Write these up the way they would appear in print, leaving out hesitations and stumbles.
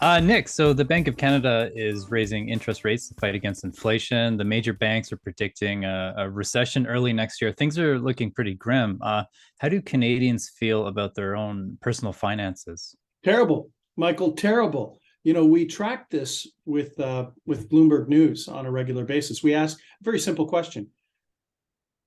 Nick, so the Bank of Canada is raising interest rates to fight against inflation. The major banks are predicting a recession early next year. Things are looking pretty grim. How do Canadians feel about their own personal finances? Terrible, Michael, terrible. We track this with Bloomberg News on a regular basis. We ask a very simple question.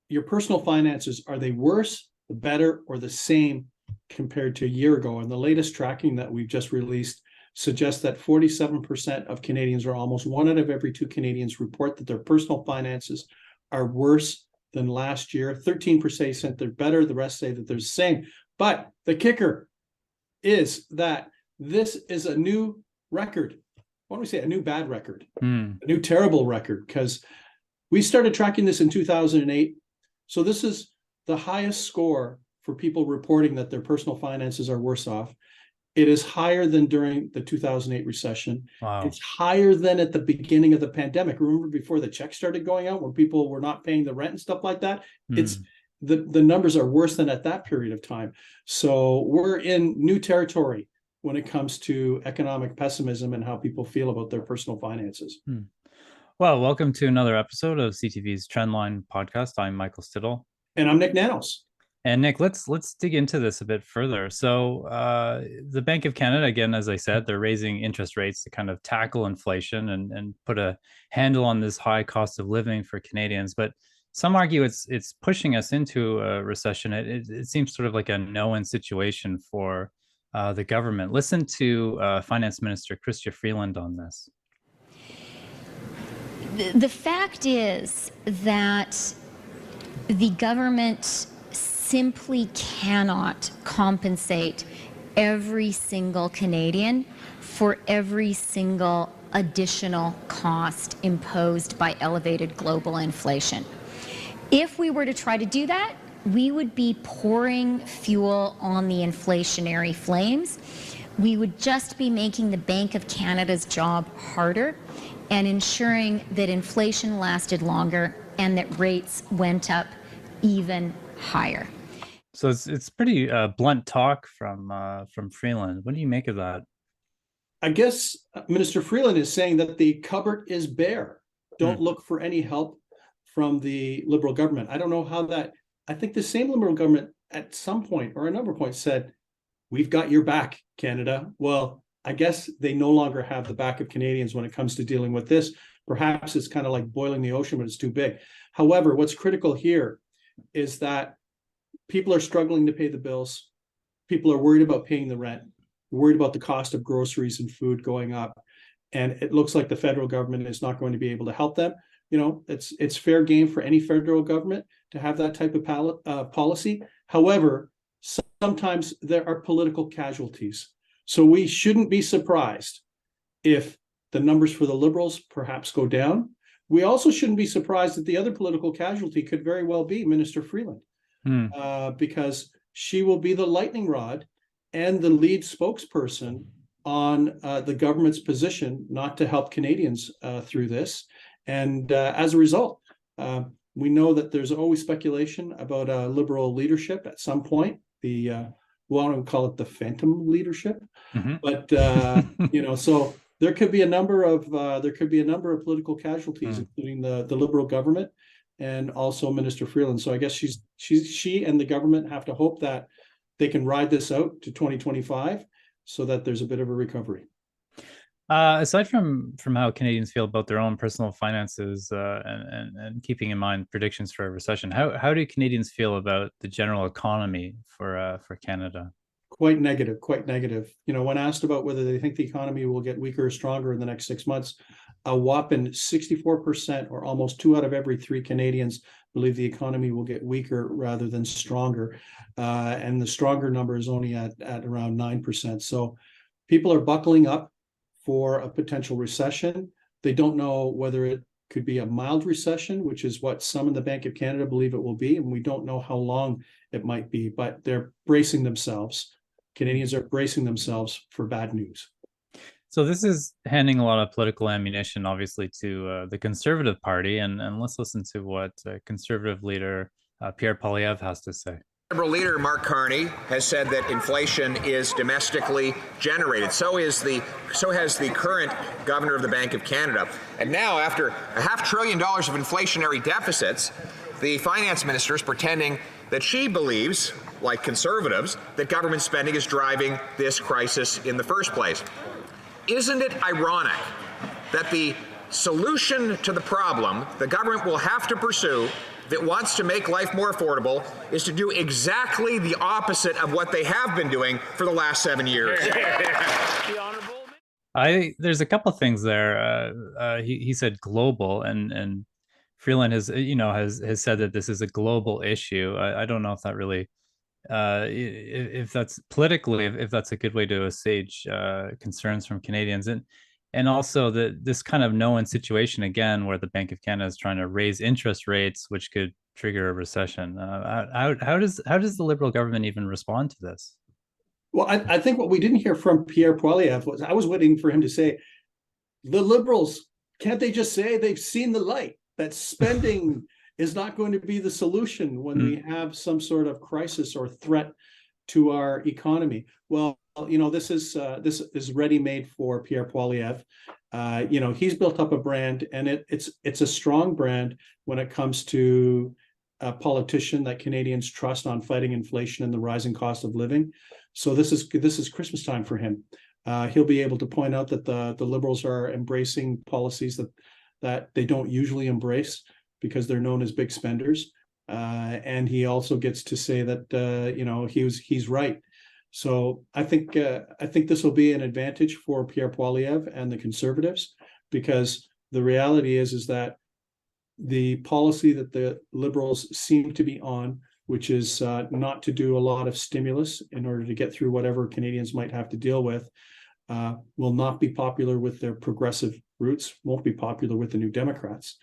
Your personal finances, are they worse, better, or the same compared to a year ago? And the latest tracking that we've just released suggests that 47% of Canadians, or almost one out of every two Canadians, report that their personal finances are worse than last year. 13% say they're better. The rest say that they're the same. But the kicker is that this is a new record. Why don't we say a new bad record, a new terrible record? Because we started tracking this in 2008. So this is the highest score for people reporting that their personal finances are worse off. It is higher than during the 2008 recession. Wow. It's higher than at the beginning of the pandemic. Remember before the checks started going out, when people were not paying the rent and stuff like that? It's the numbers are worse than at that period of time. So we're in new territory when it comes to economic pessimism and how people feel about their personal finances. Well, welcome to another episode of CTV's Trendline podcast. I'm Michael Stittle. And I'm Nik Nanos. And Nick, let's dig into this a bit further. So the Bank of Canada, again, as I said, they're raising interest rates to kind of tackle inflation and put a handle on this high cost of living for Canadians. But some argue it's pushing us into a recession. It seems sort of like a no-win situation for the government. Listen to Finance Minister Chrystia Freeland on this. The fact is that the government simply cannot compensate every single Canadian for every single additional cost imposed by elevated global inflation. If we were to try to do that, we would be pouring fuel on the inflationary flames. We would just be making the Bank of Canada's job harder and ensuring that inflation lasted longer and that rates went up even higher. So it's pretty blunt talk from Freeland. What do you make of that? I guess Minister Freeland is saying that the cupboard is bare. Don't look for any help from the Liberal government. I don't know how that. I think the same Liberal government at some point or a number of points said, "We've got your back, Canada." Well, I guess they no longer have the back of Canadians when it comes to dealing with this. Perhaps it's kind of like boiling the ocean, but it's too big. However, what's critical here is that people are struggling to pay the bills. People are worried about paying the rent, worried about the cost of groceries and food going up. And it looks like the federal government is not going to be able to help them. It's fair game for any federal government to have that type of policy. However, sometimes there are political casualties. So we shouldn't be surprised if the numbers for the Liberals perhaps go down. We also shouldn't be surprised that the other political casualty could very well be Minister Freeland. Because she will be the lightning rod and the lead spokesperson on the government's position not to help Canadians through this. And as a result, we know that there's always speculation about Liberal leadership at some point. We want to call it the phantom leadership, but so there could be a number of political casualties, including the Liberal government and also Minister Freeland. So I guess she and the government have to hope that they can ride this out to 2025 so that there's a bit of a recovery. Aside from how Canadians feel about their own personal finances and keeping in mind predictions for a recession, how do Canadians feel about the general economy for Canada? Quite negative. When asked about whether they think the economy will get weaker or stronger in the next 6 months, a whopping 64%, or almost 2 out of every 3 Canadians, believe the economy will get weaker rather than stronger. And the stronger number is only at around 9%. So people are buckling up for a potential recession. They don't know whether it could be a mild recession, which is what some in the Bank of Canada believe it will be. And we don't know how long it might be, but they're bracing themselves. Canadians are bracing themselves for bad news. So this is handing a lot of political ammunition, obviously, to the Conservative Party. And let's listen to what Conservative Leader Pierre Poilievre has to say. Liberal leader Mark Carney has said that inflation is domestically generated. So has the current governor of the Bank of Canada. And now, after $500 billion of inflationary deficits, the finance minister is pretending that she believes, like conservatives, that government spending is driving this crisis in the first place. Isn't it ironic that the solution to the problem the government will have to pursue if it wants to make life more affordable is to do exactly the opposite of what they have been doing for the last 7 years? There's a couple things there. He said global, and Freeland has said that this is a global issue. I don't know if that really if that's politically, if that's a good way to assuage concerns from Canadians, and also this kind of no-win situation again, where the Bank of Canada is trying to raise interest rates, which could trigger a recession. How does the Liberal government even respond to this? Well, I think what we didn't hear from Pierre Poilievre was, I was waiting for him to say, the Liberals, can't they just say they've seen the light, that spending is not going to be the solution when we have some sort of crisis or threat to our economy? Well, this is ready-made for Pierre Poilievre. He's built up a brand, and it's a strong brand when it comes to a politician that Canadians trust on fighting inflation and the rising cost of living. So this is Christmas time for him. He'll be able to point out that the Liberals are embracing policies that they don't usually embrace because they're known as big spenders. And he also gets to say that he's right. So I think this will be an advantage for Pierre Poilievre and the Conservatives, because the reality is that the policy that the Liberals seem to be on, which is not to do a lot of stimulus in order to get through whatever Canadians might have to deal with, will not be popular with their progressive roots, won't be popular with the New Democrats,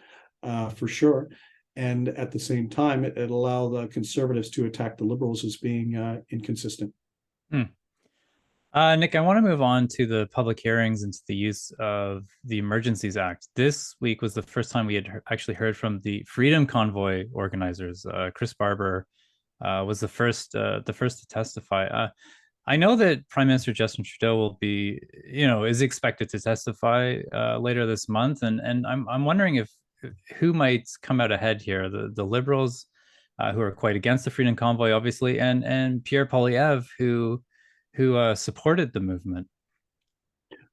for sure. And at the same time, it allow the Conservatives to attack the Liberals as being inconsistent. Nik, I want to move on to the public hearings into the use of the Emergencies Act. This week was the first time we had actually heard from the Freedom Convoy organizers. Chris Barber was the first to testify. I know that Prime Minister Justin Trudeau is expected to testify later this month, and I'm wondering who might come out ahead here. The Liberals, who are quite against the Freedom Convoy, obviously, and Pierre Poilievre, who supported the movement.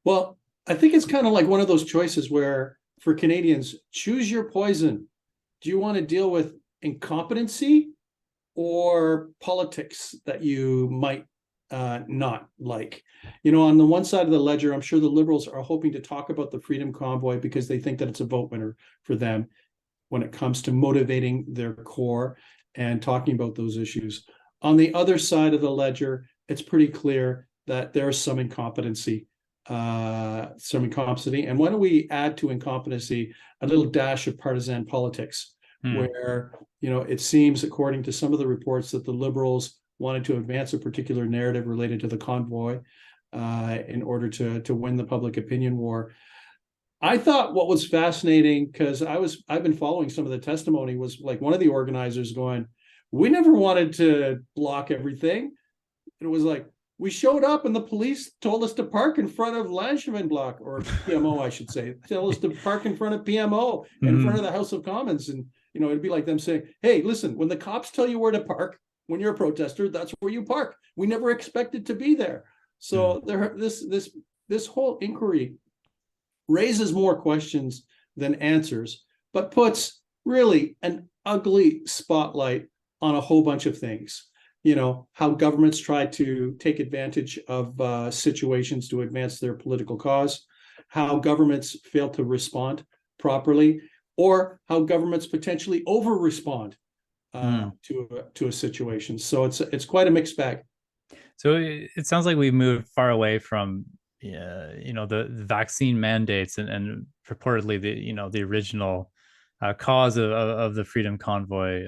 Well, I think it's kind of like one of those choices where, for Canadians, choose your poison. Do you want to deal with incompetency or politics that you might not like? On the one side of the ledger, I'm sure the Liberals are hoping to talk about the Freedom Convoy because they think that it's a vote winner for them when it comes to motivating their core and talking about those issues. On the other side of the ledger, it's pretty clear that there is some incompetency. And why don't we add to incompetency a little dash of partisan politics, where it seems, according to some of the reports, that the Liberals wanted to advance a particular narrative related to the convoy in order to win the public opinion war. I thought what was fascinating, because I've been following some of the testimony, was like one of the organizers going, "We never wanted to block everything." It was like, we showed up and the police told us to park in front of Langevin Block, or PMO, I should say. Told us to park in front of PMO, in front of the House of Commons. And, it'd be like them saying, "Hey, listen, when the cops tell you where to park, when you're a protester, that's where you park. We never expected to be there." So this whole inquiry raises more questions than answers, but puts really an ugly spotlight on a whole bunch of things. How governments try to take advantage of situations to advance their political cause, how governments fail to respond properly, or how governments potentially over-respond to a situation. So it's quite a mixed bag. So it sounds like we've moved far away from the vaccine mandates and purportedly the original cause of the Freedom Convoy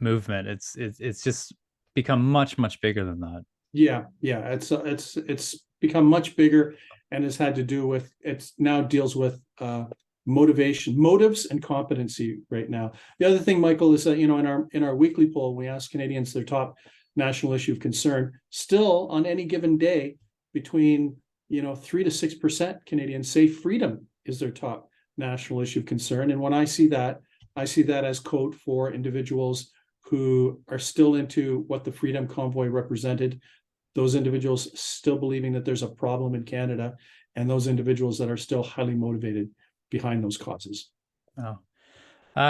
movement. It's just become much bigger than that. Yeah, it's become much bigger, and has had to do with, it now deals with motives and competency right now. The other thing, Michael, is that, you know, in our weekly poll, we ask Canadians their top national issue of concern. Still, on any given day, between 3 to 6% Canadians say freedom is their top national issue of concern. And when I see that as code for individuals who are still into what the Freedom Convoy represented, those individuals still believing that there's a problem in Canada, and those individuals that are still highly motivated behind those causes. Oh.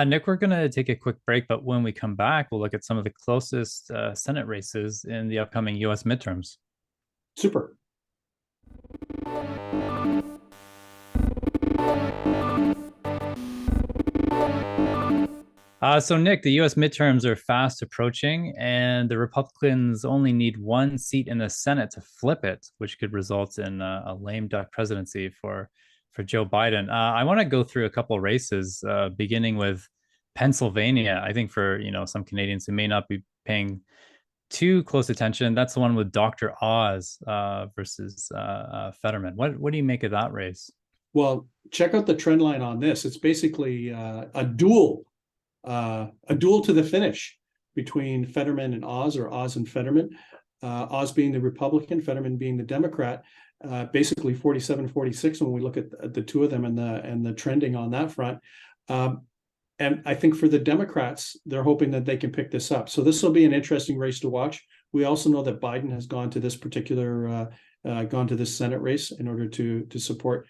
Nik, we're going to take a quick break, but when we come back, we'll look at some of the closest Senate races in the upcoming U.S. midterms. Super. So, Nik, the U.S. midterms are fast approaching, and the Republicans only need one seat in the Senate to flip it, which could result in a lame duck presidency for Joe Biden. I want to go through a couple of races, beginning with Pennsylvania. I think for some Canadians who may not be paying too close attention, that's the one with Dr. Oz versus Fetterman. What do you make of that race? Well, check out the trend line on this. It's basically a duel to the finish between Fetterman and Oz, or Oz and Fetterman. Oz being the Republican, Fetterman being the Democrat. Basically 47-46 when we look at the two of them and the trending on that front. And I think for the Democrats, they're hoping that they can pick this up. So this will be an interesting race to watch. We also know that Biden has gone to this Senate race in order to support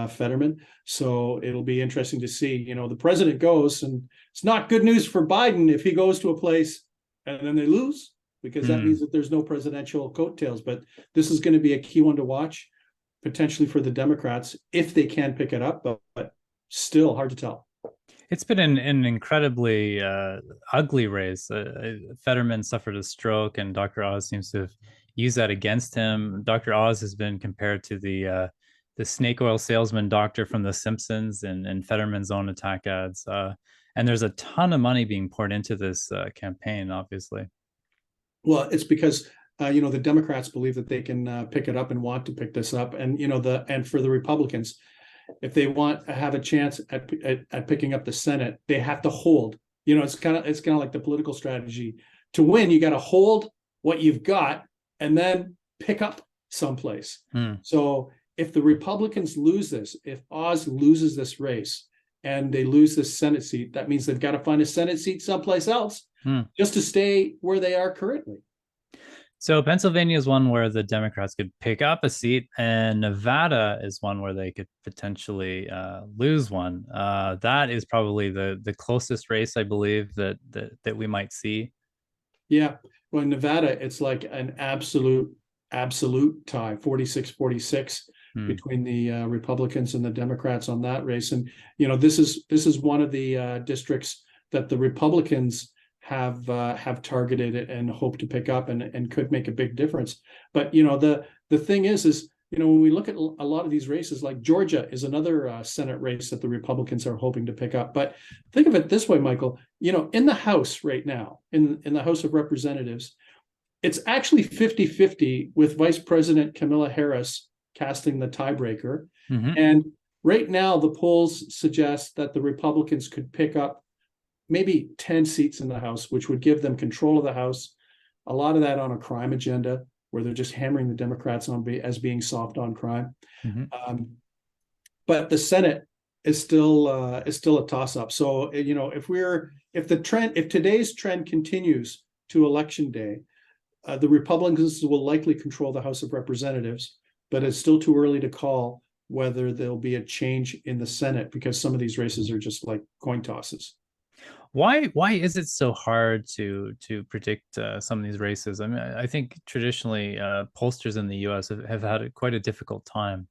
Fetterman. So it'll be interesting to see. The president goes, and it's not good news for Biden if he goes to a place and then they lose, because that means that there's no presidential coattails. But this is going to be a key one to watch, potentially for the Democrats, if they can pick it up, but still hard to tell. It's been an incredibly ugly race. Fetterman suffered a stroke, and Dr. Oz seems to have used that against him. Dr. Oz has been compared to the snake oil salesman doctor from The Simpsons and Fetterman's own attack ads. And there's a ton of money being poured into this campaign, obviously. Well, it's because the Democrats believe that they can pick it up and want to pick this up, and and for the Republicans, if they want to have a chance at picking up the Senate, they have to hold. It's kind of like the political strategy. To win, you got to hold what you've got and then pick up someplace. So if the Republicans lose this, if Oz loses this race and they lose this Senate seat, that means they've got to find a Senate seat someplace else just to stay where they are currently. So Pennsylvania is one where the Democrats could pick up a seat, and Nevada is one where they could potentially lose one. That is probably the closest race, I believe, that we might see. Yeah, well, in Nevada, it's like an absolute tie, 46-46 between the Republicans and the Democrats on that race. And this is one of the districts that the Republicans have targeted and hope to pick up and could make a big difference. But the thing is when we look at a lot of these races, like Georgia is another Senate race that the Republicans are hoping to pick up. But think of it this way, Michael, in the House right now, in the House of Representatives, it's actually 50-50 with Vice President Kamala Harris casting the tiebreaker. And right now, the polls suggest that the Republicans could pick up maybe 10 seats in the House, which would give them control of the House. A lot of that on a crime agenda, where they're just hammering the Democrats as being soft on crime. But the Senate is still a toss-up. So if today's trend continues to Election Day, the Republicans will likely control the House of Representatives, but it's still too early to call whether there'll be a change in the Senate, because some of these races are just like coin tosses. Why is it so hard to predict some of these races? I mean, I think traditionally pollsters in the U.S. have had quite a difficult time.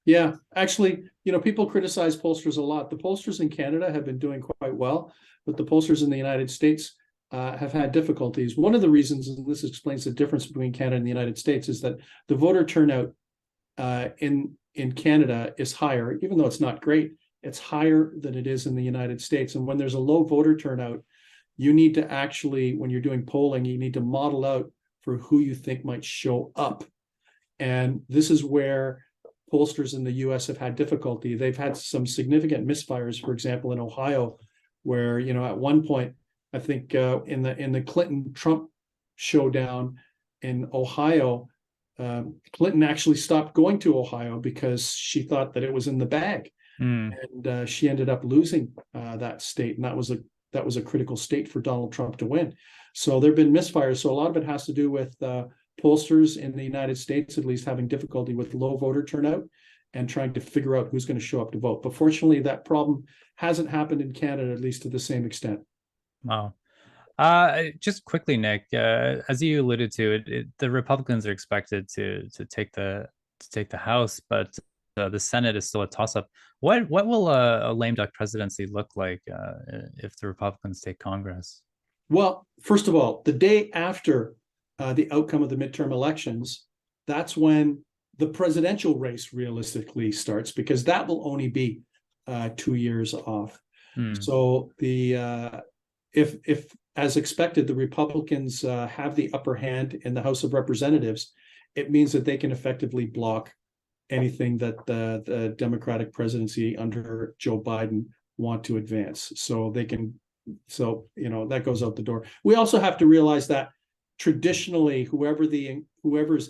Yeah, actually, people criticize pollsters a lot. The pollsters in Canada have been doing quite well, but the pollsters in the United States have had difficulties. One of the reasons, and this explains the difference between Canada and the United States, is that the voter turnout in Canada is higher, even though it's not great. It's higher than it is in the United States. And when there's a low voter turnout, you need to actually, when you're doing polling, you need to model out for who you think might show up. And this is where pollsters in the US have had difficulty. They've had some significant misfires, for example, in Ohio, where, at one point, I think in the Clinton-Trump showdown in Ohio, Clinton actually stopped going to Ohio because she thought that it was in the bag. And she ended up losing that state, and that was a critical state for Donald Trump to win. So there have been misfires. So a lot of it has to do with pollsters in the United States, at least, having difficulty with low voter turnout and trying to figure out who's going to show up to vote. But fortunately, that problem hasn't happened in Canada, at least to the same extent. Wow. Just quickly, Nik, as you alluded to, the Republicans are expected to take the House, but the Senate is still a toss-up. What will a lame duck presidency look like if the Republicans take Congress? Well, first of all, the day after the outcome of the midterm elections, that's when the presidential race realistically starts, because that will only be 2 years off. So if as expected, the Republicans have the upper hand in the House of Representatives, it means that they can effectively block anything that the Democratic presidency under Joe Biden want to advance. So they can, that goes out the door. We also have to realize that traditionally, whoever's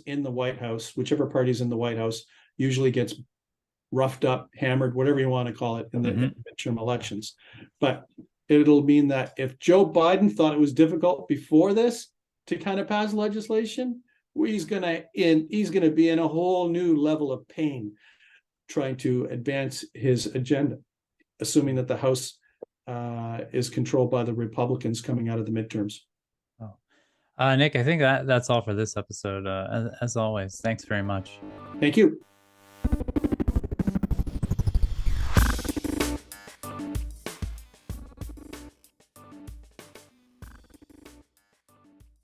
in the White House, whichever party's in the White House, usually gets roughed up, hammered, whatever you want to call it, in the midterm elections. But it'll mean that if Joe Biden thought it was difficult before this to kind of pass legislation, he's gonna be in a whole new level of pain trying to advance his agenda, assuming that the House is controlled by the Republicans coming out of the midterms. Nik, I think that's all for this episode. As always, thanks very much. Thank you.